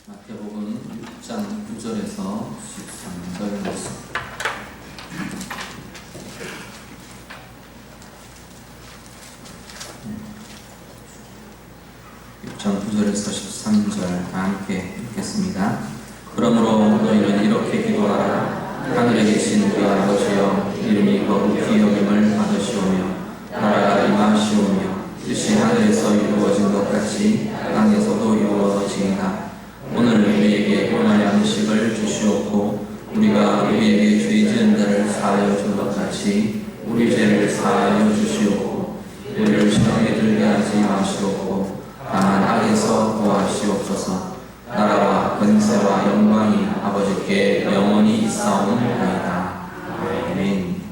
마태복음 6장 9절에서 13절 말씀. 장 9절에서 13절 함께 읽겠습니다. 그러므로 너희는 이렇게 기도하라. 하늘에 계신 우리 아버지여, 이름이 거룩히 여김을 받으시오며 나라가 임하시오며 뜻이 하늘에서 이루어진 것 같이 땅에서도 이루어지이다. 오늘 우리에게 일용할 양식을 주시옵고 우리가 우리에게 죄 지은 자를 사하여 준 것 같이 우리 죄를 사하여 주시옵고 우리를 시험에 들게 하지 마시옵고 다만 악에서 구하시옵소서. 나라와 권세와 영광이 아버지께 영원히 있사옵나이다. 아멘.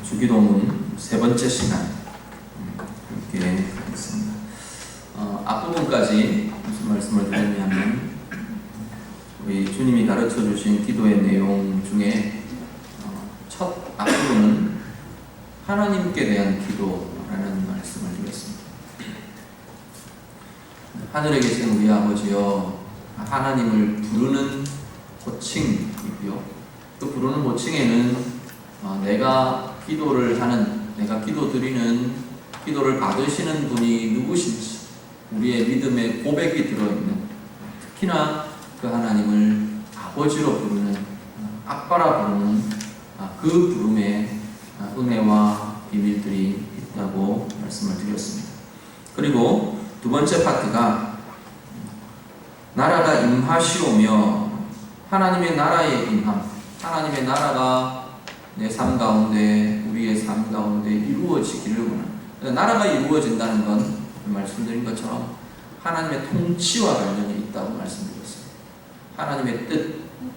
주기도문 세 번째 시간 함께 하겠습니다. 앞부분까지 무슨 말씀을 드렸냐면 우리 주님이 가르쳐 주신 기도의 내용 중에 첫 앞부분은 하나님께 대한 기도라는 말씀을 드렸습니다. 하늘에 계신 우리 아버지여, 하나님을 부르는 호칭이고요. 그 부르는 호칭에는 내가 기도를 하는, 내가 기도드리는, 기도를 받으시는 분이 누구신지 우리의 믿음의 고백이 들어있는, 특히나 그 하나님을 아버지로 부르는, 아빠라 부르는 그 부름에 은혜와 비밀들이 있다고 말씀을 드렸습니다. 그리고 두 번째 파트가 나라가 임하시오며, 하나님의 나라의 임함, 하나님의 나라가 내 삶 가운데, 우리의 삶 가운데 이루어지기를 원합니다. 나라가 이루어진다는 건 말씀드린 것처럼 하나님의 통치와 관련이 있다고 말씀드렸습니다. 하나님의 뜻,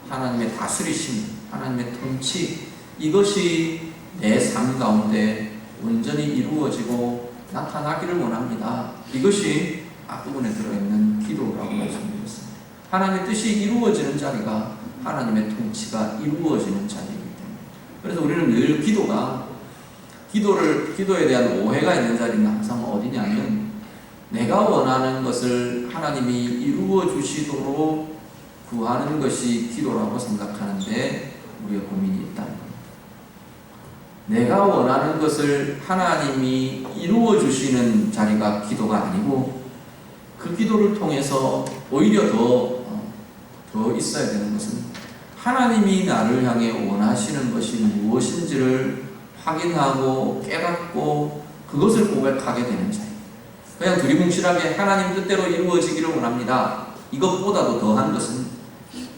하나님의 다스리심, 하나님의 통치, 이것이 내 삶 가운데 온전히 이루어지고 나타나기를 원합니다. 이것이 앞부분에 들어있는 기도라고 말씀드렸습니다. 하나님의 뜻이 이루어지는 자리가 하나님의 통치가 이루어지는 자리이기 때문에, 그래서 우리는 늘 기도에 대한 오해가 있는 자리는 항상 어디냐면, 내가 원하는 것을 하나님이 이루어 주시도록 구하는 것이 기도라고 생각하는데 우리의 고민이 있다는 겁니다. 내가 원하는 것을 하나님이 이루어 주시는 자리가 기도가 아니고, 그 기도를 통해서 오히려 더 있어야 되는 것은 하나님이 나를 향해 원하시는 것이 무엇인지를 확인하고 깨닫고 그것을 고백하게 되는 자리. 그냥 두리뭉실하게 하나님 뜻대로 이루어지기를 원합니다, 이것보다도 더한 것은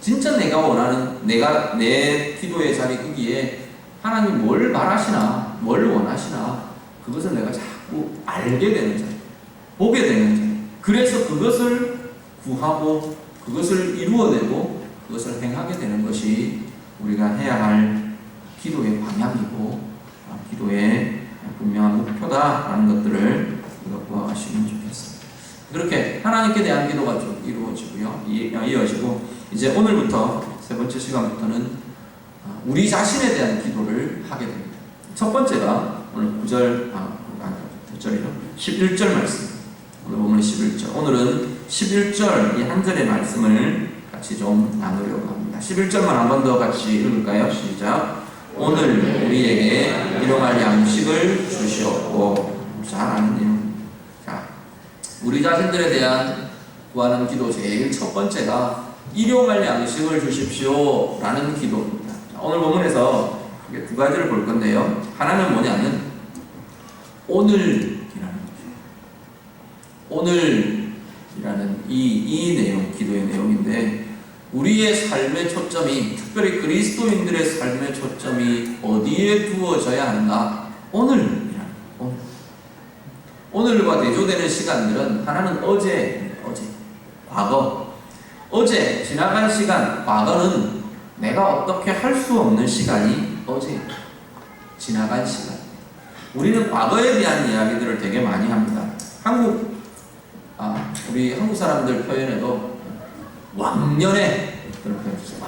진짜 내가 원하는, 내 기도의 자리 거기에 하나님 뭘 바라시나, 뭘 원하시나, 그것을 내가 자꾸 알게 되는 자리, 보게 되는 자리. 그래서 그것을 구하고 그것을 이루어내고 그것을 행하게 되는 것이 우리가 해야 할 기도의 방향이고 기도의 분명한 목표다라는 것들을 우리가 아시면 좋겠습니다. 그렇게 하나님께 대한 기도가 좀 이루어지고요, 이어지고, 이제 오늘부터 세 번째 시간부터는 우리 자신에 대한 기도를 하게 됩니다. 첫 번째가 오늘 11절 말씀. 오늘 보면 11절. 오늘은 11절 이 한 절의 말씀을 같이 좀 나누려고 합니다. 11절만 한 번 더 같이 읽을까요? 시작. 오늘 우리에게 일용할 양식을 주시옵고. 잘 아는 내용입니다. 자, 우리 자신들에 대한 구하는 기도 제일 첫 번째가 일용할 양식을 주십시오 라는 기도입니다. 자, 오늘 본문에서 두 가지를 볼 건데요. 하나는 뭐냐면 오늘이라는 것이에요. 오늘이라는 이 내용, 기도의 내용인데, 우리의 삶의 초점이, 특별히 그리스도인들의 삶의 초점이 어디에 두어져야 하는가? 오늘이라는, 오늘과 대조되는 시간들은 하나는 어제, 과거, 어제 지나간 시간, 과거는 내가 어떻게 할 수 없는 시간이 어제 지나간 시간. 우리는 과거에 대한 이야기들을 되게 많이 합니다. 우리 한국 사람들 표현에도 왕년에, 그런 표현 주세요.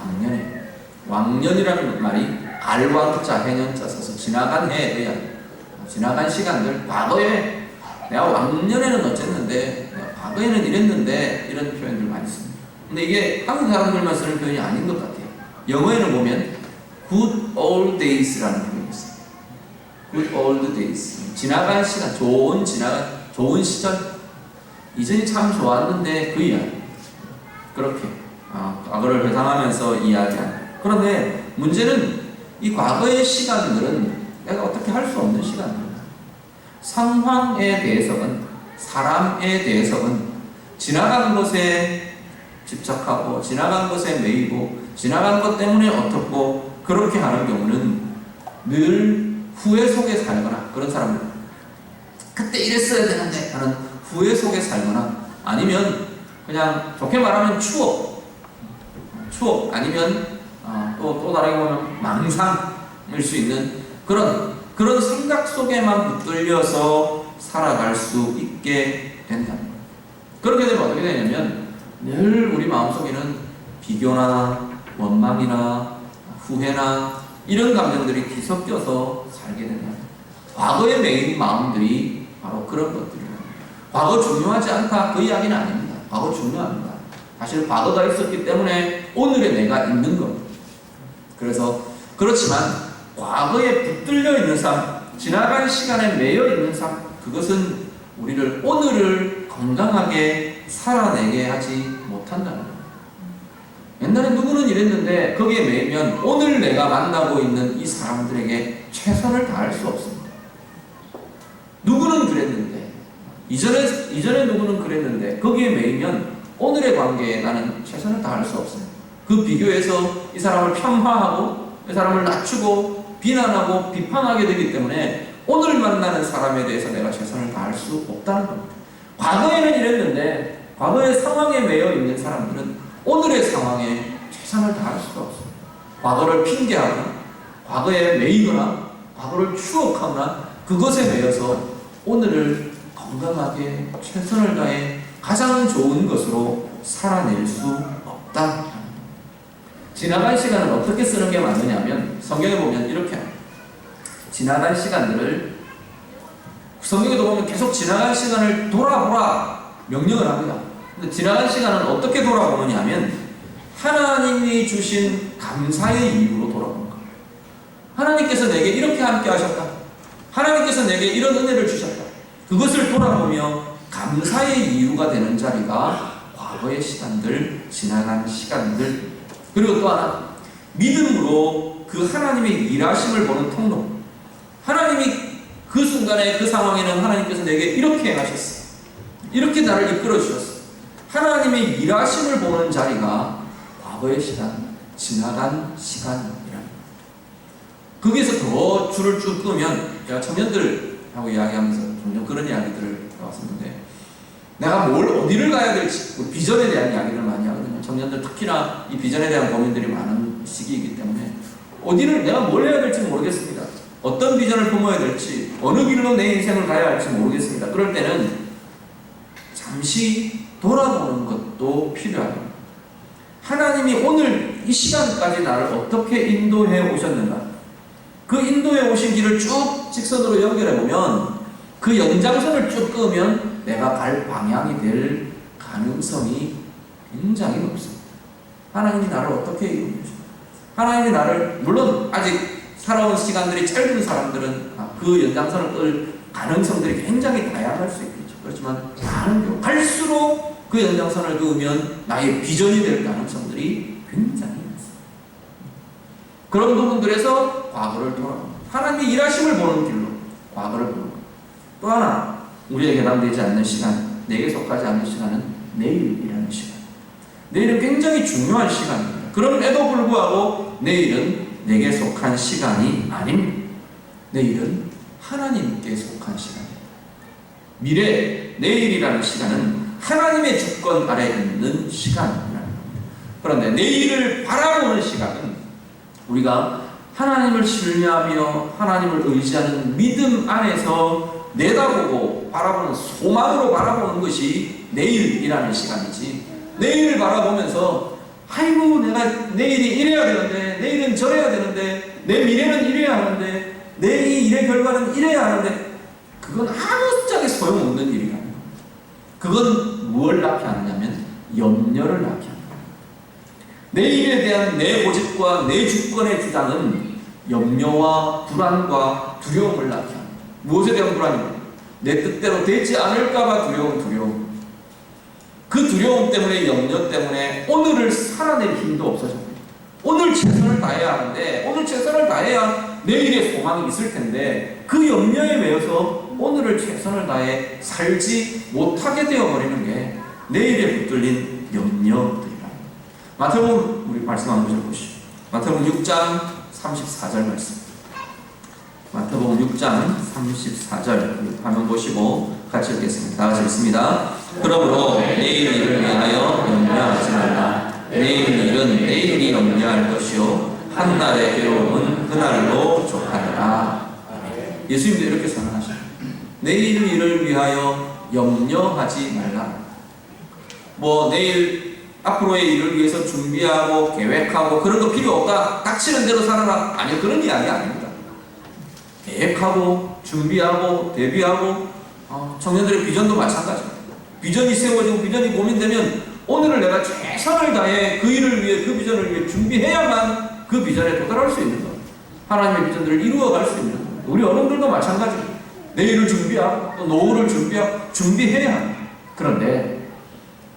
왕년이라는 말이 알왕자 해년자 써서 지나간 해에 대한, 지나간 시간들, 과거에 내가 왕년에는 어쨌는데 과거에는 이랬는데 이런 표현들 많이 씁니다. 근데 이게 한국 사람들만 쓰는 표현이 아닌 것 같아요. 영어에는 보면 good old days라는 표현이 있어요. good old days. 지나간 시간, 좋은 시절. 이전이 참 좋았는데 그 이야기. 그렇게 과거를 회상하면서 이야기하는. 그런데 문제는 이 과거의 시간들은 내가 어떻게 할 수 없는 시간들이다. 상황에 대해서는, 사람에 대해서는 지나간 것에 집착하고 지나간 것에 매이고 지나간 것 때문에 어떻고 그렇게 하는 경우는 늘 후회 속에 살거나, 그런 사람들 그때 이랬어야 되는데 하는 후회 속에 살거나, 아니면 그냥 좋게 말하면 추억 아니면 또 다르게 보면 망상일 수 있는 그런 생각 속에만 붙들려서 살아갈 수 있게 된다는 거예요. 그렇게 되면 어떻게 되냐면 늘 우리 마음속에는 비교나 원망이나 후회나 이런 감정들이 뒤섞여서 살게 된다. 과거에 매인 마음들이 바로 그런 것들이에요. 과거 중요하지 않다, 그 이야기는 아닙니다. 과거 중요합니다. 사실 과거가 있었기 때문에 오늘의 내가 있는 겁니다. 그래서 그렇지만 과거에 붙들려 있는 삶, 지나간 시간에 매여 있는 삶, 그것은 우리를 오늘을 건강하게 살아내게 하지 못한다는 거예요. 옛날에 누구는 이랬는데 거기에 매이면 오늘 내가 만나고 있는 이 사람들에게 최선을 다할 수 없습니다. 누구는 그랬는데, 이전에 누구는 그랬는데 거기에 매이면 오늘의 관계에 나는 최선을 다할 수 없습니다. 그 비교에서 이 사람을 폄하하고 이 사람을 낮추고 비난하고 비판하게 되기 때문에 오늘 만나는 사람에 대해서 내가 최선을 다할 수 없다는 겁니다. 과거에는 이랬는데 과거의 상황에 매여 있는 사람들은 오늘의 상황에 최선을 다할 수가 없습니다. 과거를 핑계하거나 과거에 매이거나 과거를 추억하거나 그것에 매여서 오늘을 건강하게 최선을 다해 가장 좋은 것으로 살아낼 수 없다. 지나간 시간을 어떻게 쓰는 게 맞느냐면 성경에 보면 이렇게 합니다. 지나간 시간들을 성경에도 보면 계속 지나간 시간을 돌아보라 명령을 합니다. 근데 지나간 시간은 어떻게 돌아보느냐 하면 하나님이 주신 감사의 이유로 돌아보는 겁니다. 하나님께서 내게 이렇게 함께 하셨다. 하나님께서 내게 이런 은혜를 주셨다. 그것을 돌아보며 감사의 이유가 되는 자리가 과거의 시간들, 지나간 시간들, 그리고 또 하나 믿음으로 그 하나님의 일하심을 보는 통로. 하나님이 그 순간에 그 상황에는 하나님께서 내게 이렇게 행하셨어. 이렇게 나를 이끌어 주셨어. 하나님의 일하심을 보는 자리가 과거의 시간, 지나간 시간이랍니다. 거기에서 더 줄을 쭉 끄면 제가 청년들하고 이야기하면서 종종 그런 이야기들을 해왔었는데 내가 어디를 가야 될지 비전에 대한 이야기를 많이 하거든요. 청년들 특히나 이 비전에 대한 고민들이 많은 시기이기 때문에 내가 뭘 해야 될지 모르겠습니다. 어떤 비전을 품어야 될지, 어느 길로 내 인생을 가야 할지 모르겠습니다. 그럴 때는 잠시 돌아보는 것도 필요합니다. 하나님이 오늘 이 시간까지 나를 어떻게 인도해 오셨는가? 그 인도해 오신 길을 쭉 직선으로 연결해 보면 그 연장선을 쭉 끄면 내가 갈 방향이 될 가능성이 굉장히 높습니다. 하나님이 나를 어떻게 이루어주십니까? 하나님이 나를, 물론 아직 살아온 시간들이 짧은 사람들은 그 연장선을 끌 가능성들이 굉장히 다양할 수 있겠죠. 그렇지만 많은 경우 갈수록 그 연장선을 그으면 나의 비전이 될 가능성들이 굉장히 많습니다. 그런 부분들에서 과거를 돌아봅니다. 하나님의 일하심을 보는 길로 과거를 보는 것. 또 하나 우리에게 해당되지 않는 시간, 내게 속하지 않는 시간은 내일이라는 시간. 내일은 굉장히 중요한 시간입니다. 그럼에도 불구하고 내일은 내게 속한 시간이 아닙니다. 내일은 하나님께 속한 시간입니다. 미래, 내일이라는 시간은 하나님의 주권 아래 있는 시간이라는 겁니다. 그런데 내일을 바라보는 시간은 우리가 하나님을 신뢰하며 하나님을 의지하는 믿음 안에서 내다보고 바라보는, 소망으로 바라보는 것이 내일이라는 시간이지, 내일을 바라보면서 아이고 내가 내일이 이래야 되는데, 내일은 저래야 되는데, 내 미래는 이래야 하는데, 내 이 일의 결과는 이래야 하는데, 그건 아무짝에 소용없는 일이라는 겁니다. 그건 무엇을 낳게 하느냐면 염려를 낳게 합니다. 내일에 대한 내 고집과 내 주권의 주장은 염려와 불안과 두려움을 낳게 합니다. 무엇에 대한 불안입니까? 내 뜻대로 되지 않을까봐 두려움. 그 두려움 때문에, 염려 때문에 오늘을 살아낼 힘도 없어집니다. 오늘 최선을 다해야 하는데, 오늘 최선을 다해야 내일의 소망이 있을 텐데, 그 염려에 매여서 오늘을 최선을 다해 살지 못하게 되어버리는 게 내일에 붙들린 염려들이라. 마태복음 우리 말씀 한 구절 보시죠. 마태복음 6장 34절 말씀. 마태복음 6장 34절 화면 보시고 같이 읽겠습니다. 다 같이 읽습니다. 그러므로 내일 일을 위하여 염려하지 말라. 내일 일은 내일이 염려할 것이요 한날의 괴로움은 그날로 족하리라. 예수님도 이렇게 선언하십니다. 내일 일을 위하여 염려하지 말라. 내일 앞으로의 일을 위해서 준비하고 계획하고 그런 거 필요 없다. 닥치는 대로 살아라. 아니, 그런 이야기 아닙니다. 계획하고 준비하고 대비하고 청년들의 비전도 마찬가지입니다. 비전이 세워지고 비전이 고민되면 오늘을 내가 최선을 다해 그 일을 위해, 그 비전을 위해 준비해야만 그 비전에 도달할 수 있는 겁니다. 하나님의 비전들을 이루어갈 수 있는 겁니다. 우리 어른들도 마찬가지입니다. 내일을 준비하고 또 노후를 준비해야 합니다. 그런데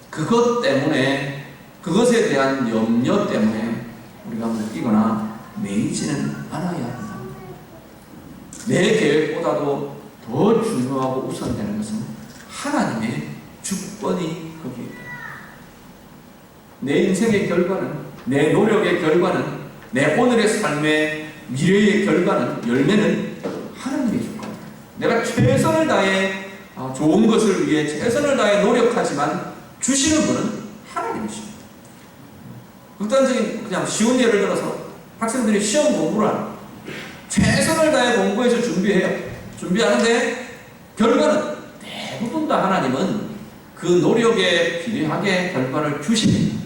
그것 때문에, 그것에 대한 염려 때문에 우리가 묶이거나 매이지는 않아야 합니다. 내 계획보다도 더 중요하고 우선되는 것은 하나님의 주권이 거기에 있다. 내 인생의 결과는, 내 노력의 결과는, 내 오늘의 삶의 미래의 결과는, 열매는 하나님의 주권이다. 내가 최선을 다해 좋은 것을 위해 최선을 다해 노력하지만 주시는 분은 하나님이십니다. 극단적인 그냥 쉬운 예를 들어서 학생들이 시험 공부를 합니다. 최선을 다해 공부해서 준비하는데 결과는 대부분 다 하나님은 그 노력에 비례하게 결과를 주십니다.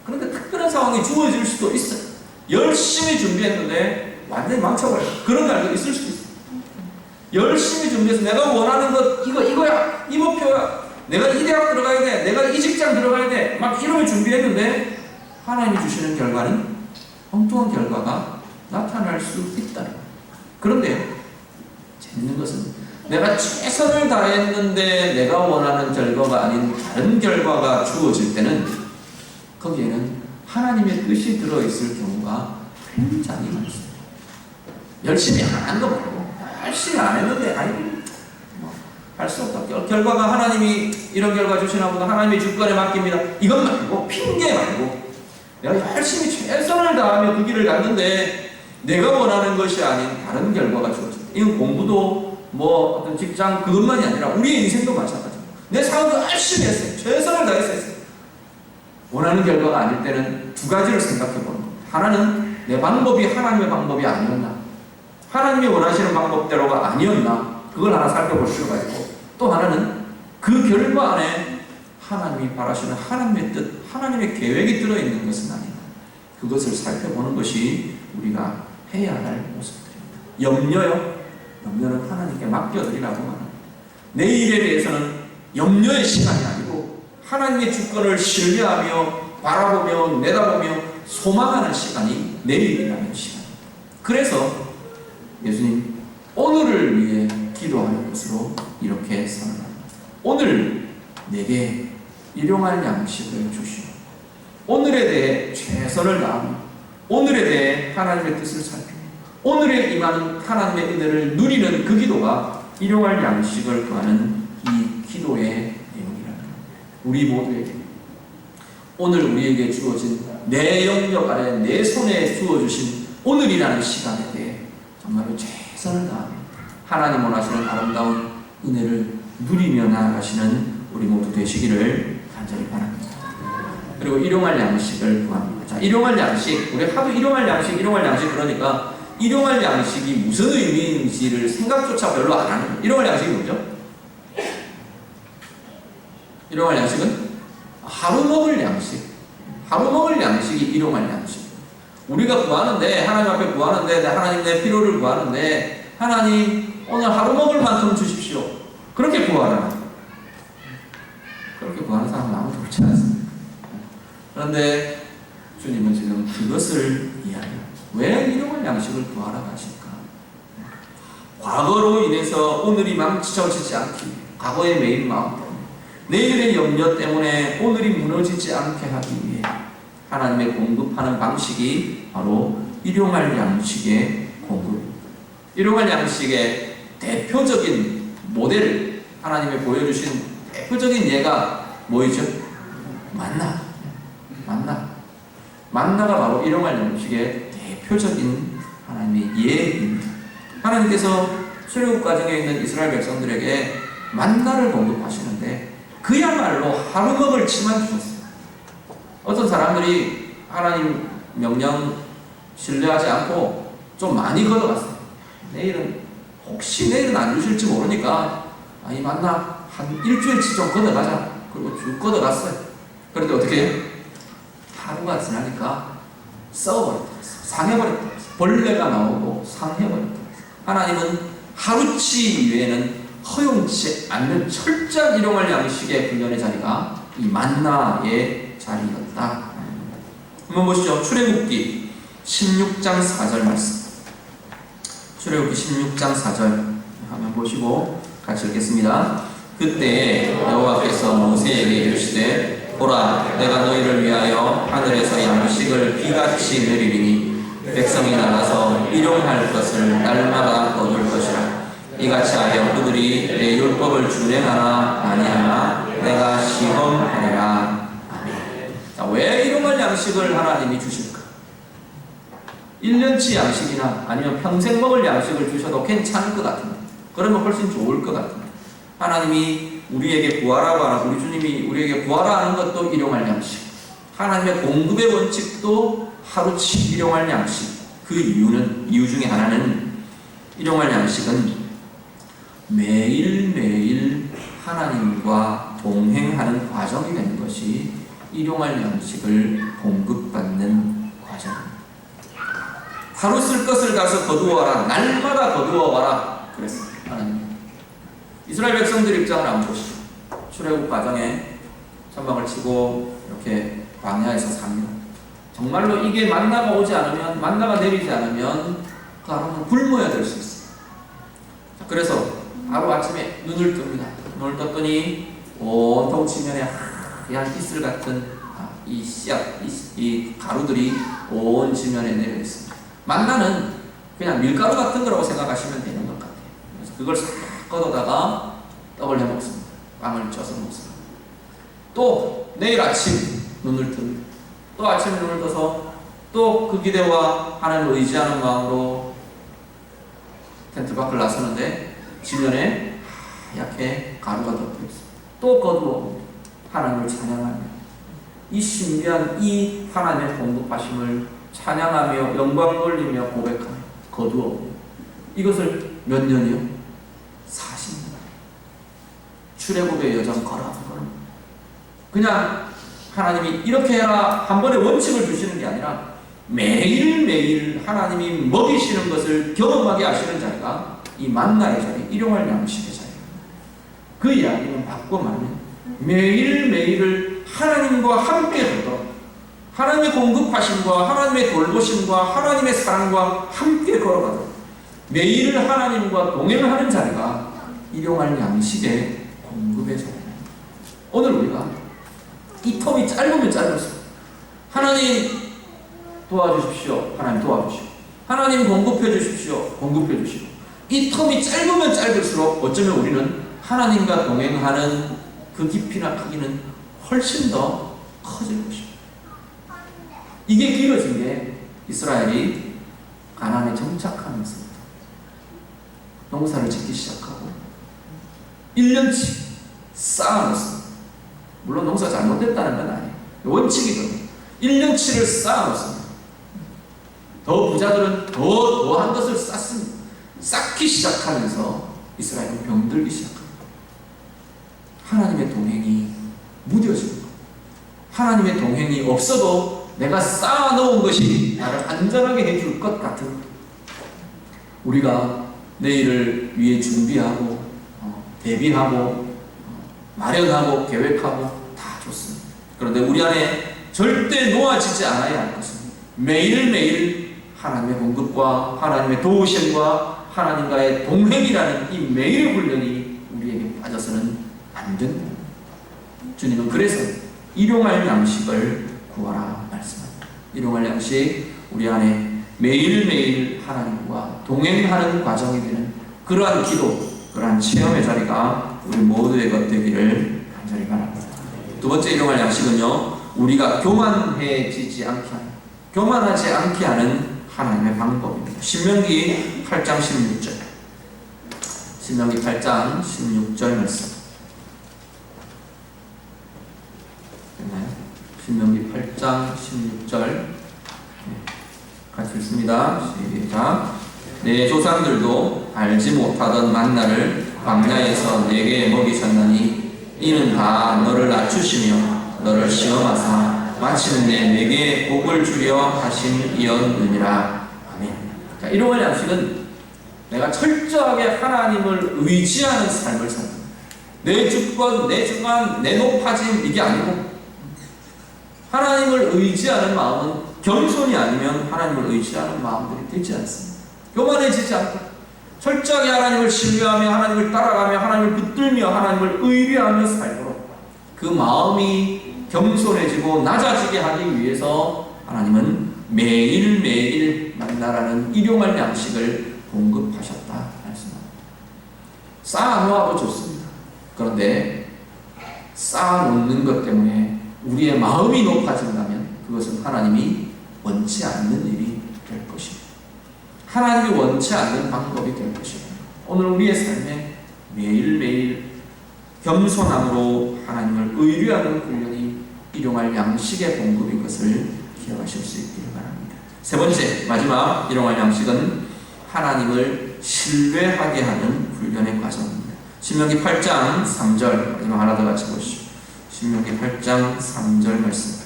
그런데 특별한 상황이 주어질 수도 있어요. 열심히 준비했는데 완전히 망쳐버려요. 그런 날도 있을 수도 있어요. 열심히 준비해서 내가 원하는 것 이거야, 이 목표야, 내가 이 대학 들어가야 돼, 내가 이 직장 들어가야 돼, 막 이러면 준비했는데 하나님이 주시는 결과는 엉뚱한 결과가 나타날 수 있다. 그런데요, 재밌는 것은 내가 최선을 다했는데 내가 원하는 결과가 아닌 다른 결과가 주어질 때는 거기에는 하나님의 뜻이 들어있을 경우가 굉장히 많습니다. 열심히 안 한 거 말고 열심히 안 했는데 할 수 없다. 결과가 하나님이 이런 결과 주시나 보다, 하나님의 주권에 맡깁니다. 이것 말고, 핑계 말고 내가 열심히 최선을 다하며 그 길을 갔는데 내가 원하는 것이 아닌 다른 결과가 주어집니다. 이건 공부도 어떤 직장 그것만이 아니라 우리의 인생도 마찬가지입니다. 내 삶도 열심히 했어요. 최선을 다해서 했어요. 원하는 결과가 아닐 때는 두 가지를 생각해 보는 겁니다. 하나는 내 방법이 하나님의 방법이 아니었나, 하나님이 원하시는 방법대로가 아니었나, 그걸 하나 살펴볼 필요가 있고, 또 하나는 그 결과 안에 하나님이 바라시는 하나님의 뜻, 하나님의 계획이 들어있는 것은 아닌가, 그것을 살펴보는 것이 우리가 해야 할 모습들입니다. 염려는 하나님께 맡겨드리라고 합니다. 내일에 대해서는 염려의 시간이 아니고 하나님의 주권을 신뢰하며 바라보며 내다보며 소망하는 시간이 내일이라는 시간입니다. 그래서 예수님 오늘을 위해 기도하는 것으로 이렇게 선언합니다. 오늘 내게 일용할 양식을 주시오. 오늘에 대해 최선을 다하며 오늘에 대해 하나님의 뜻을 살피며 오늘에 임하는 하나님의 은혜를 누리는 그 기도가 일용할 양식을 구하는 이 기도의 내용이라는 우리 모두에게 오늘 우리에게 주어진 내 영역 아래 내 손에 주어주신 오늘이라는 시간에 대해 정말로 최선을 다하며 하나님 원하시는 아름다운 은혜를 누리며 나아가시는 우리 모두 되시기를 간절히 바랍니다. 그리고 일용할 양식을 구합니다. 자, 일용할 양식, 우리 하도 일용할 양식 그러니까 일용할 양식이 무슨 의미인지를 생각조차 별로 안 하는 거예요. 일용할 양식이 뭐죠? 일용할 양식은 하루 먹을 양식. 하루 먹을 양식이 일용할 양식. 우리가 구하는데, 하나님 앞에 구하는데, 하나님 내 필요를 구하는데, 하나님 오늘 하루 먹을 만큼 주십시오. 그렇게 구하라. 그렇게 구하는 사람은 아무도 그렇지 않습니다. 그런데 주님은 지금 그것을 이야기해요. 왜 일용할 양식을 구하러 가실까? 과거로 인해서 오늘이 망쳐지지 않기 위해, 과거에 매인 마음 때문에, 내일의 염려 때문에 오늘이 무너지지 않게 하기 위해 하나님의 공급하는 방식이 바로 일용할 양식의 공급입니다. 일용할 양식의 대표적인 모델을 하나님이 보여주신 대표적인 예가 뭐이죠? 만나가 바로 일용할 양식의 대표적인 하나님의 예입니다. 하나님께서 출애굽 과정에 있는 이스라엘 백성들에게 만나를 공급하시는데 그야말로 하루 먹을 치만 주셨어요. 어떤 사람들이 하나님 명령 신뢰하지 않고 좀 많이 걷어갔어요. 혹시 내일은 안 주실지 모르니까 이 만나 한 일주일치 좀 걷어가자. 그리고 쭉 걷어갔어요. 그런데 어떻게 해요? 하루가 지나니까 썩어버렸다. 상해버렸다. 벌레가 나오고 상해버렸다. 하나님은 하루치 이외에는 허용치 않는 철저한 일용할 양식의 훈련의 자리가 이 만나의 자리였다. 한번 보시죠. 출애굽기 16장 4절 말씀. 출애굽기 16장 4절 한번 보시고 같이 읽겠습니다. 그때 여호와께서 모세에게 이르시되 보라, 내가 너희를 위하여 하늘에서 양식을 비같이 내리리니 백성이 나가서 일용할 것을 날마다 거둘 것이라. 이같이 하여 그들이 내 율법을 준행하나 아니하나 내가 시험하리라. 아멘. 자, 왜 일용할 양식을 하나님이 주실까? 1년치 양식이나 아니면 평생 먹을 양식을 주셔도 괜찮을 것 같은데, 그러면 훨씬 좋을 것 같은데, 하나님이 우리에게 구하라고 하는, 우리 주님이 우리에게 구하라 하는 것도 일용할 양식, 하나님의 공급의 원칙도 하루치 일용할 양식. 그 이유 중에 하나는, 일용할 양식은 매일매일 하나님과 동행하는 과정이 되는 것이 일용할 양식을 공급받는 과정입니다. 하루 쓸 것을 가서 거두어와라. 날마다 거두어와라. 그랬습니다. 하나님. 이스라엘 백성들 입장을 한번 보시죠. 출애굽 과정에 천막을 치고 이렇게 광야에서 삽니다. 정말로 이게 만나가 오지 않으면, 만나가 내리지 않으면 그 하루는 굶어야 될 수 있어요. 그래서 하루 아침에 눈을 뜹니다. 눈을 떴더니 온통 지면에 하얀 이슬 같은 이 씨앗, 이 가루들이 온 지면에 내려 있습니다. 만나는 그냥 밀가루 같은 거라고 생각하시면 되는 것 같아요. 그래서 그걸 싹 걷어다가 떡을 해 먹습니다. 빵을 쪄서 먹습니다. 또 내일 아침 눈을 뜹니다. 또 아침에 눈을 떠서 또 그 기대와 하나님을 의지하는 마음으로 텐트 밖을 나서는데 지면에 하얗게 가루가 덮여 있습니다. 또 거두어 하나님을 찬양하며 이 신비한 이 하나님의 공급하심을 찬양하며 영광 돌리며 고백하며 거두어 이것을 몇 년이요? 40년. 출애굽의 여정 걸어가는 거는 그냥 하나님이 이렇게 해라 한 번에 원칙을 주시는 게 아니라 매일매일 하나님이 먹이시는 것을 경험하게 하시는 자리가 이 만나의 자리, 일용할 양식의 자리입니다. 그 이야기는 바꿔 말하면 매일매일을 하나님과 함께 걸어 하나님의 공급하심과 하나님의 돌보심과 하나님의 사랑과 함께 걸어가다 매일을 하나님과 동행하는 자리가 일용할 양식의 공급의 자리입니다. 오늘 우리가 이 텀이 짧으면 짧을수록 하나님 도와주십시오. 하나님 도와주시오. 하나님 공급해 주십시오. 공급해 주시오. 이 텀이 짧으면 짧을수록 어쩌면 우리는 하나님과 동행하는 그 깊이나 크기는 훨씬 더 커질 것입니다. 이게 길어진 게 이스라엘이 가나안에 정착하면서부터 농사를 짓기 시작하고 1년치 쌓아놓습니다. 물론 농사 잘못됐다는 건 아니에요. 원칙이거든요. 1년치를 쌓아놓습니다. 더 부자들은 더한 것을 쌓습니다. 쌓기 시작하면서 이스라엘은 병들기 시작합니다. 하나님의 동행이 무뎌지는 겁니다. 하나님의 동행이 없어도 내가 쌓아놓은 것이 나를 안전하게 해줄 것 같은 우리가 내일을 위해 준비하고 대비하고 마련하고 계획하고 다 좋습니다. 그런데 우리 안에 절대 놓아지지 않아야 할 것은 매일매일 하나님의 공급과 하나님의 도우심과 하나님과의 동행이라는 이 매일 훈련이 우리에게 빠져서는 안 된다. 주님은 그래서 일용할 양식을 구하라 말씀합니다. 일용할 양식, 우리 안에 매일매일 하나님과 동행하는 과정이 되는 그러한 기도, 그러한 체험의 자리가 우리 모두의 것 되기를 간절히 바랍니다. 두 번째 일용할 양식은요, 우리가 교만해지지 않게 하는, 교만하지 않게 하는 하나님의 방법입니다. 신명기 8장 16절. 신명기 8장 16절 말씀. 신명기 8장 16절 같이 읽습니다. 시작. 내 조상들도 알지 못하던 만나를 광야에서 내게 먹이셨나니 이는 다 너를 낮추시며 너를 시험하사 마침내 내게 복을 주려 하심이었느니라. 아멘. 자, 일용할 양식은 내가 철저하게 하나님을 의지하는 삶을 산다. 내 주권, 내 주관, 내 높아짐 이게 아니고 하나님을 의지하는 마음은 겸손이 아니면 하나님을 의지하는 마음들이 되지 않습니다. 교만해지지 않고 철저하게 하나님을 신뢰하며 하나님을 따라가며 하나님을 붙들며 하나님을 의뢰하며 살도록 그 마음이 겸손해지고 낮아지게 하기 위해서 하나님은 매일매일 만나라는 일용할 양식을 공급하셨다 말씀합니다. 쌓아놓아도 좋습니다. 그런데 쌓아놓는 것 때문에 우리의 마음이 높아진다면 그것은 하나님이 원치 않는 일이 될 것입니다. 하나님이 원치 않는 방법이 될 것입니다. 오늘 우리의 삶에 매일매일 겸손함으로 하나님을 의뢰하는 훈련이 일용할 양식의 공급인 것을 기억하실 수 있기를 바랍니다. 세 번째, 마지막 일용할 양식은 하나님을 신뢰하게 하는 훈련의 과정입니다. 신명기 8장 3절 마지막 하나 더 같이 보시죠. 신명기 8장 3절 말씀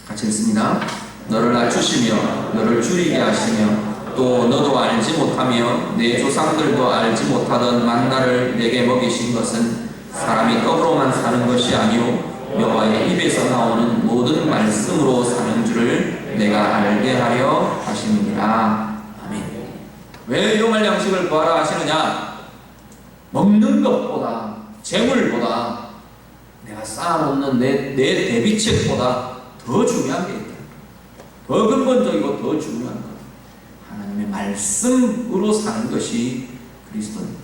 같이 읽습니다. 너를 낮추시며 너를 줄이게 하시며 또 너도 알지 못하며 내 조상들도 알지 못하던 만나를 내게 먹이신 것은 사람이 떡으로만 사는 것이 아니요 여호와의 입에서 나오는 모든 말씀으로 사는 줄을 내가 알게 하려 하심이니라. 아멘. 왜 일용할 양식을 구하라 하시느냐? 먹는 것보다 재물보다 내가 쌓아놓는 내 대비책보다 더 중요한 게 있다. 더 근본적이고 더 중요한 것. 하나님의 말씀으로 사는 것이 그리스도입니다.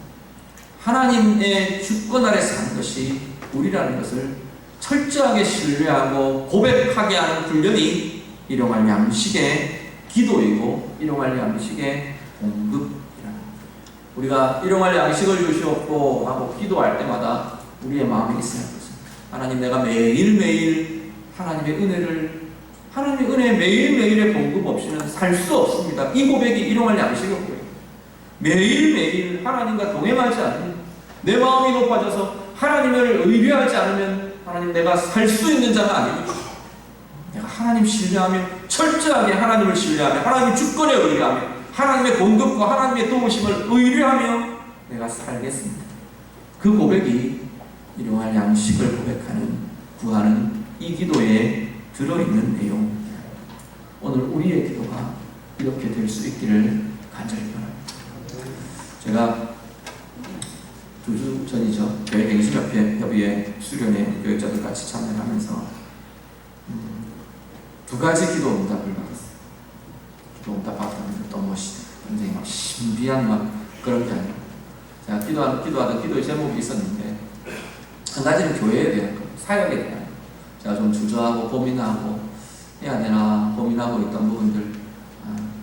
하나님의 주권 아래 사는 것이 우리라는 것을 철저하게 신뢰하고 고백하게 하는 훈련이 일용할 양식의 기도이고 일용할 양식의 공급이라는 겁니다. 우리가 일용할 양식을 주시옵고 하고 기도할 때마다 우리의 마음에 있어야 할 것입니다. 하나님, 내가 매일매일 하나님의 은혜 매일매일의 공급 없이는 살 수 없습니다. 이 고백이 일용할 양식의 고백입니다. 매일매일 하나님과 동행하지 않으면, 내 마음이 높아져서 하나님을 의뢰하지 않으면 하나님, 내가 살 수 있는 자가 아닙니다. 내가 하나님 신뢰하며 철저하게 하나님을 신뢰하며 하나님의 주권에 의뢰하며 하나님의 공급과 하나님의 도우심을 의뢰하며 내가 살겠습니다. 그 고백이 일용할 양식을 고백하는, 구하는 이 기도에 들어있는 내용입니다. 오늘 우리의 기도가 이렇게 될 수 있기를 간절히 바랍니다. 제가 2주 전이죠. 교회갱신협의회 수련회 교육자들 같이 참여하면서 2가지 기도 응답을 받았어요. 기도 응답 받았는데 또 굉장히 막 신비한 막 그런 게 아니고, 제가 기도하던 기도의 제목이 있었는데, 한 가지는 교회에 대한 거, 사역에 대한 거. 제가 좀 주저하고 고민하고 해야 되나 고민하고 있던 부분들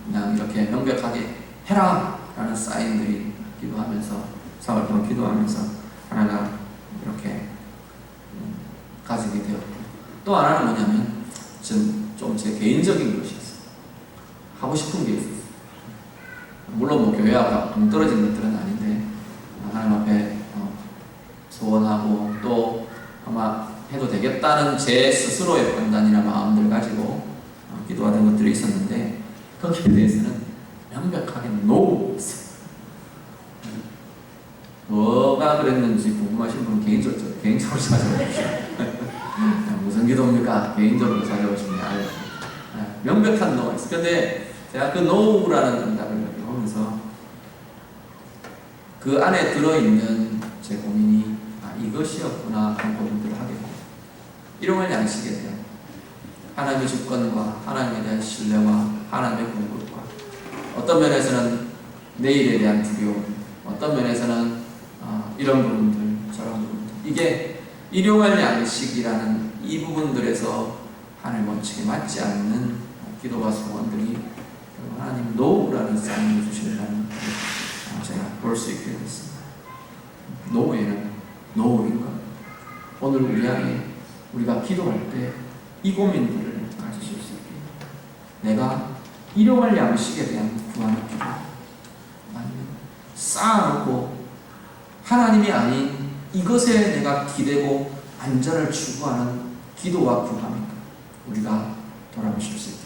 그냥 이렇게 명백하게 해라 라는 사인들이 기도하면서, 4월 동안 기도하면서 하나가 이렇게 가지게 되었고, 또 하나는 뭐냐면 좀 제 개인적인 것이었어요. 하고 싶은 게 있었어요. 물론 뭐 교회와 동떨어진 것들은 아닌데 하나님 앞에 소원하고 또 아마 해도 되겠다는 제 스스로의 판단이나 마음들 가지고 기도하던 것들이 있었는데, 거기에 대해서는 명백하게 노했어요. 뭐가 그랬는지 궁금하신 분은 개인적으로 찾아보십시오. 어떤 기도입니까? 개인적으로 찾아오시면 알죠. 명백한 노가 있어요. 근데 제가 그 노라는 응답을 보면서 그 안에 들어있는 제 고민이 이것이었구나 하는 고민들을 하게 됩니다. 일용할 양식에 대한 하나님의 주권과 하나님에 대한 신뢰와 하나님의 공급과 어떤 면에서는 내일에 대한 두려움, 어떤 면에서는 이런 부분들, 저런 부분들, 이게 일용할 양식이라는 이 부분들에서 하나님 원칙에 맞지 않는 기도와 소원들이 하나님 노라는 삶을 주시려는 제가 볼 수 있게 됐습니다. 노에는 노인가? 오늘 우리 안에 우리가 기도할 때 이 고민들을 가지실 수 있게, 내가 일용할 양식에 대한 구하는 기도, 아니면 쌓아놓고 하나님이 아닌 이것에 내가 기대고 안전을 추구하는 기도와 구함인가? 우리가 돌아보실 수 있게,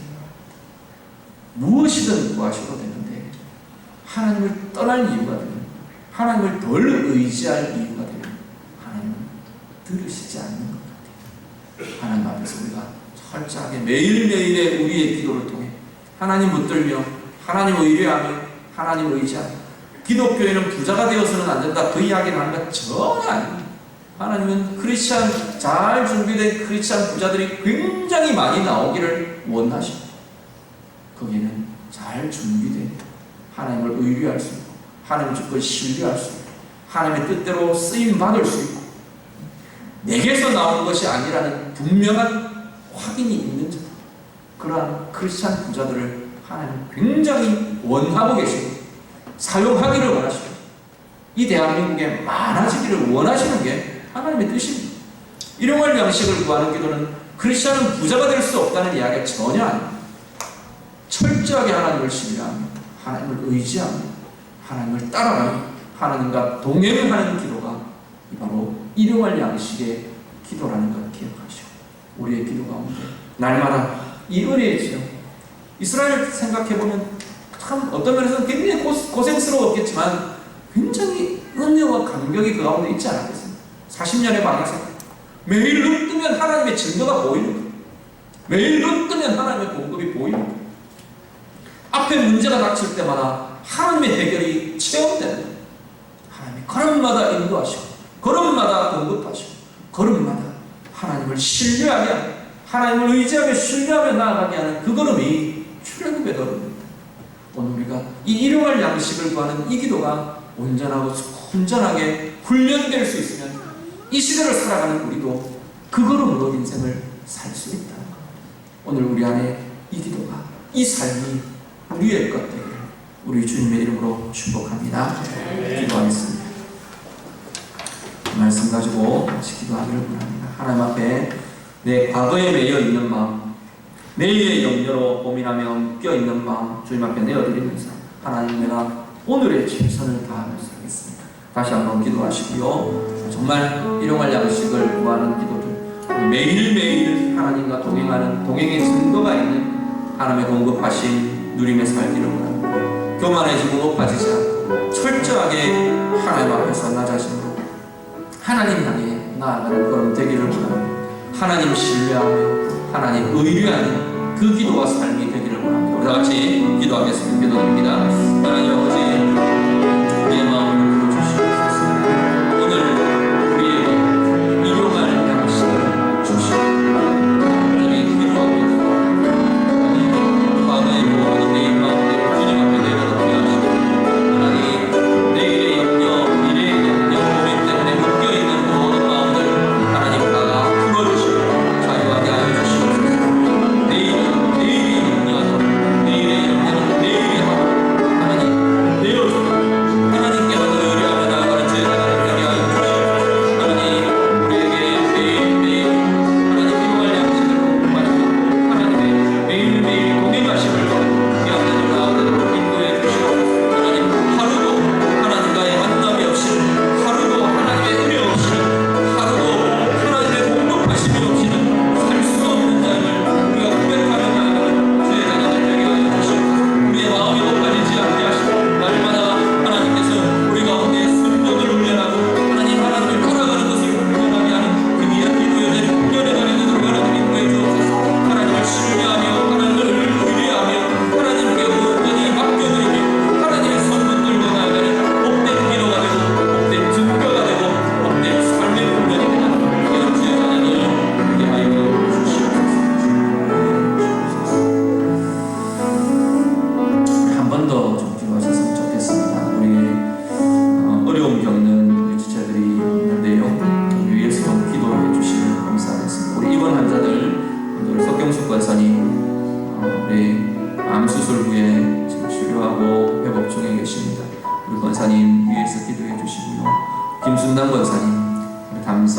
무엇이든 구하셔도 되는데 하나님을 떠날 이유가 되면, 하나님을 덜 의지할 이유가 되면 하나님은 들으시지 않는 것 같아요. 하나님 앞에서 우리가 철저하게 매일매일의 우리의 기도를 통해 하나님 붙들며 하나님 의뢰하며 하나님 의지하며, 기독교에는 부자가 되어서는 안 된다 그 이야기를 하는 건 전혀 아닙니다. 하나님은 크리스찬, 잘 준비된 크리스찬 부자들이 굉장히 많이 나오기를 원하십니다. 거기에는 잘 준비된 하나님을 의뢰할 수 있고 하나님의 주권을 신뢰할 수 있고 하나님의 뜻대로 쓰임받을 수 있고 내게서 나오는 것이 아니라는 분명한 확인이 있는 자들, 그러한 크리스찬 부자들을 하나님은 굉장히 원하고 계시고 사용하기를 원하시고 이 대한민국에 많아지기를 원하시는 게 하나님의 뜻입니다. 일용할 양식을 구하는 기도는 크리스찬은 부자가 될 수 없다는 이야기가 전혀 아닙니다. 철저하게 하나님을 신뢰하며 하나님을 의지하며 하나님을 따라가며 하나님과 동행하는 기도가 바로 일용할 양식의 기도라는 걸 기억하시고, 우리의 기도 가운데 날마다 이 은혜의 지역 이스라엘 생각해보면 참 어떤 면에서는 굉장히 고생스러웠겠지만 굉장히 은혜와 감격이 그 가운데 있지 않았겠습니까? 40년의 방에서 매일 눈 뜨면 하나님의 증거가 보이는 거예요. 매일 눈 뜨면 하나님의 공급이 보이는 거예요. 앞에 문제가 닥칠 때마다 하나님의 해결이 체험되는 거예요. 하나님이 걸음마다 인도하시고 걸음마다 공급하시고 걸음마다 하나님을 신뢰하게 하는, 하나님을 의지하며 신뢰하며 나아가게 하는 그 걸음이 출애굽의 걸음입니다. 오늘 우리가 이 일용할 양식을 구하는 이 기도가 온전하고 온전하게 훈련될 수 있으면 이 시대를 살아가는 우리도 그 걸음으로 인생을 살 수 있다는 것. 오늘 우리 안에 이 기도가, 이 삶이 우리의 것 되기를 우리 주님의 이름으로 축복합니다. 기도하겠습니다. 말씀 가지고 같이 기도하기를 바랍니다. 하나님 앞에 내 과거에 매여 있는 마음, 내일의 염려로 고민하며 묶여있는 마음 주님 앞에 내어드리면서 하나님, 내가 오늘의 최선을 다하면서 하겠습니다. 다시 한번 기도하시고요. 정말 일용할 양식을 구하는 기도들, 매일매일 하나님과 동행하는 동행의 증거가 있는 하나님의 공급하신 누림의 살기를 원합니다. 교만해지고 높아지지 않고 철저하게 하나님 앞에서 나 자신으로 하나님 향해 나아가는 걸음 되기를 원합니다. 하나님 신뢰하며 하나님 의뢰하는 그 기도와 삶이 되기를 원합니다. 우리 다같이 기도하겠습니다. 기도드립니다. 하나님 아버지, 우리의 마음을 불러주시옵소서. 오늘 우리에게 일용할 양식을 주시옵소서. 우리 기도하고 있습니다. 과거의 모든 내 마음대로 주님 앞에 내려놓게 하시고, 하나님 내일의 염려, 미래의 염려, 고민 때문에 묶여있는 모든 마음들 하나님 다 풀어주시고 자유하게 하여 주시옵소서. 내일은 내일이 염려하도록, 내일의 염려는 내일이 하도록 하나님 내어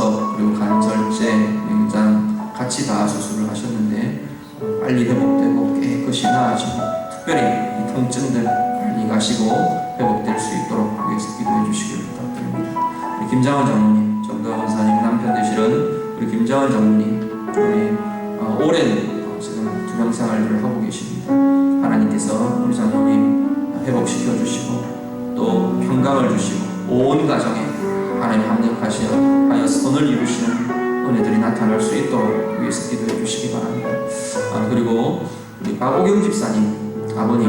방석 그리고 간절제, 맹장 같이 다 수술을 하셨는데 빨리 회복되고 깨끗이 나아지고 특별히 이 통증들 빨리 가시고 회복될 수 있도록 위해서 기도해 주시기를 부탁드립니다. 우리 김장원 장로님, 정다원 원사님 남편 되시는 우리 김장원 장로님, 우리 오랜 지금 투병 생활들을 하고 계십니다. 하나님께서 우리 장로님 회복시켜 주시고 또 평강을 주시고 온 가정에 하나님 합력하여 선을 이루시는 은혜들이 나타날 수 있도록 위해서 기도해 주시기 바랍니다. 그리고 우리 박오경 집사님 아버님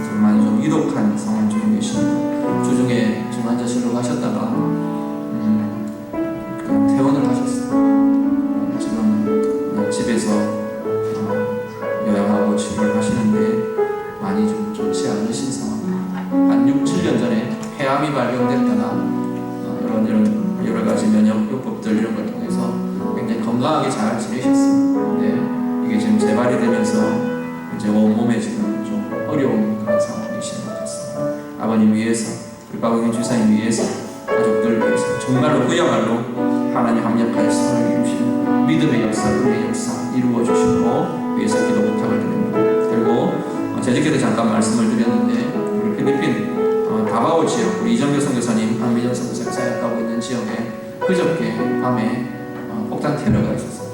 정말 좀 위독한 상황 중에 계십니다. 주중에 중환자실로 가셨다가 퇴원을 하셨어요. 지금 집에서 요양하고 치료를 하시는데 많이 좀 좋지 않으신 상황입니다. 한 6, 7년 전에 폐암이 발병됐다가 이런 여러 가지 면역요법들 이런 걸 통해서 굉장히 건강하게 잘 지내셨습니다. 근데 이게 지금 재발이 되면서 이제 온몸에 지금 좀 어려운 그런 상황이신 것 같습니다. 아버님 위해서, 우리 박은희 주사님 위해서, 가족들 위해서 정말로 그야말로 하나님 합력하여 선을 이루시는 믿음의 역사, 은혜의 역사 이루어 주시고 위해서 기도 부탁을 드립니다. 그리고 제주교도 잠깐 말씀을 드렸는데 우리 필리핀 다바오 지역, 우리 이정교 선교사님 박민정 선교사가 사역하고 있는 지역에 그저께 밤에 폭탄 테러가 있었어요.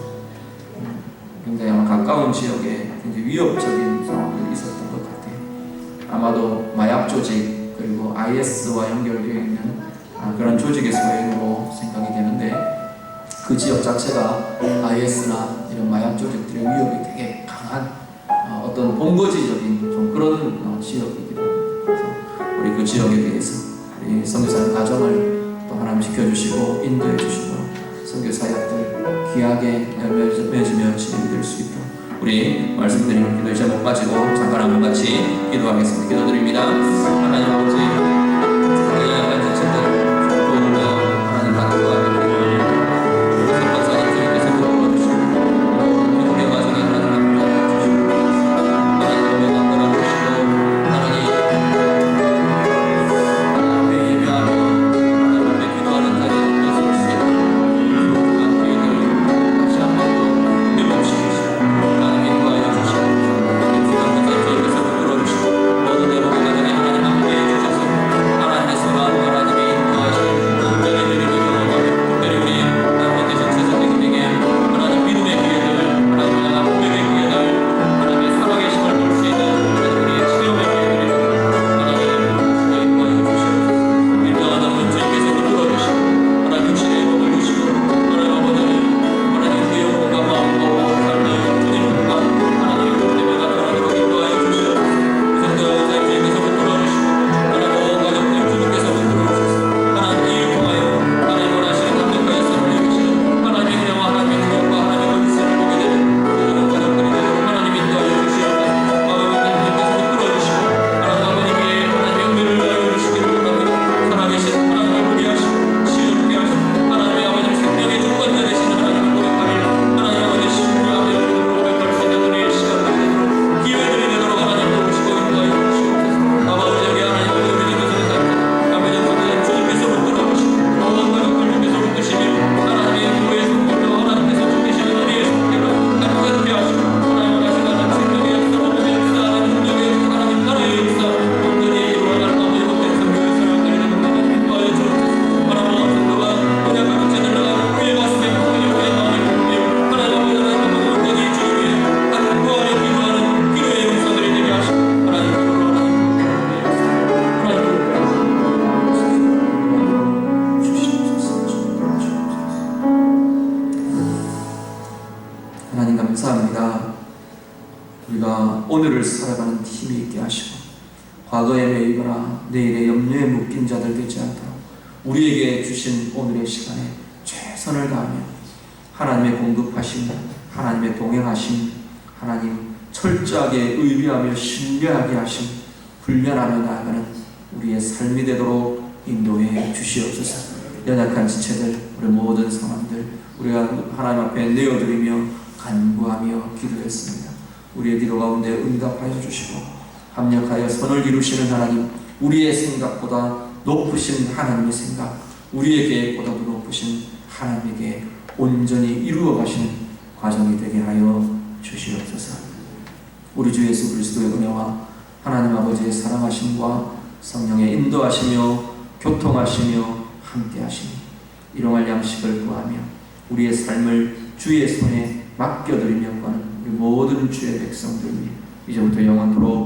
굉장히 아마 가까운 지역에 굉장히 위협적인 상황들이 있었던 것 같아요. 아마도 마약 조직 그리고 IS와 연결되어 있는 그런 조직의 소행으로 생각이 되는데 그 지역 자체가 IS나 이런 마약 조직들의 위협이 되게 강한 어떤 본거지적인 좀 그런 지역이기도 합니다. 그래서 우리 그 지역에 대해서 우리 선교사님 가정을 또 하나님 지켜주시고 인도해 주시고 선교 사역들 귀하게 맺으며 진행될 수 있도록 우리 말씀드린 기도 이제 못 가지고 잠깐 한번 같이 기도하겠습니다. 기도드립니다. 하나님 아버지, 우리 약간 지체들 축복으로 하나님 받고 우리가 오늘을 살아가는 힘이 있게 하시고 과거에 매이거나 내일의 염려에 묶인 자들 되지 않도록 우리에게 주신 오늘의 시간에 최선을 다하며 하나님의 공급하심, 하나님의 동행하심, 하나님 철저하게 의뢰하며 신뢰하게 하심, 훈련하며 나아가는 우리의 삶이 되도록 인도해 주시옵소서. 연약한 지체들, 우리 모든 상황들 우리가 하나님 앞에 내어드리며 간구하며 기도했습니다. 우리의 기도 가운데 응답하여 주시고 합력하여 선을 이루시는 하나님, 우리의 생각보다 높으신 하나님의 생각, 우리의 계획보다도 높으신 하나님에게 온전히 이루어 가시는 과정이 되게 하여 주시옵소서. 우리 주 예수 그리스도의 은혜와 하나님 아버지의 사랑하심과 성령의 인도하시며 교통하시며 함께하시니 일용할 양식을 구하며 우리의 삶을 주의 손에 맡겨드리며 가는 우리 모든 주의 백성들이 이제부터 영원토록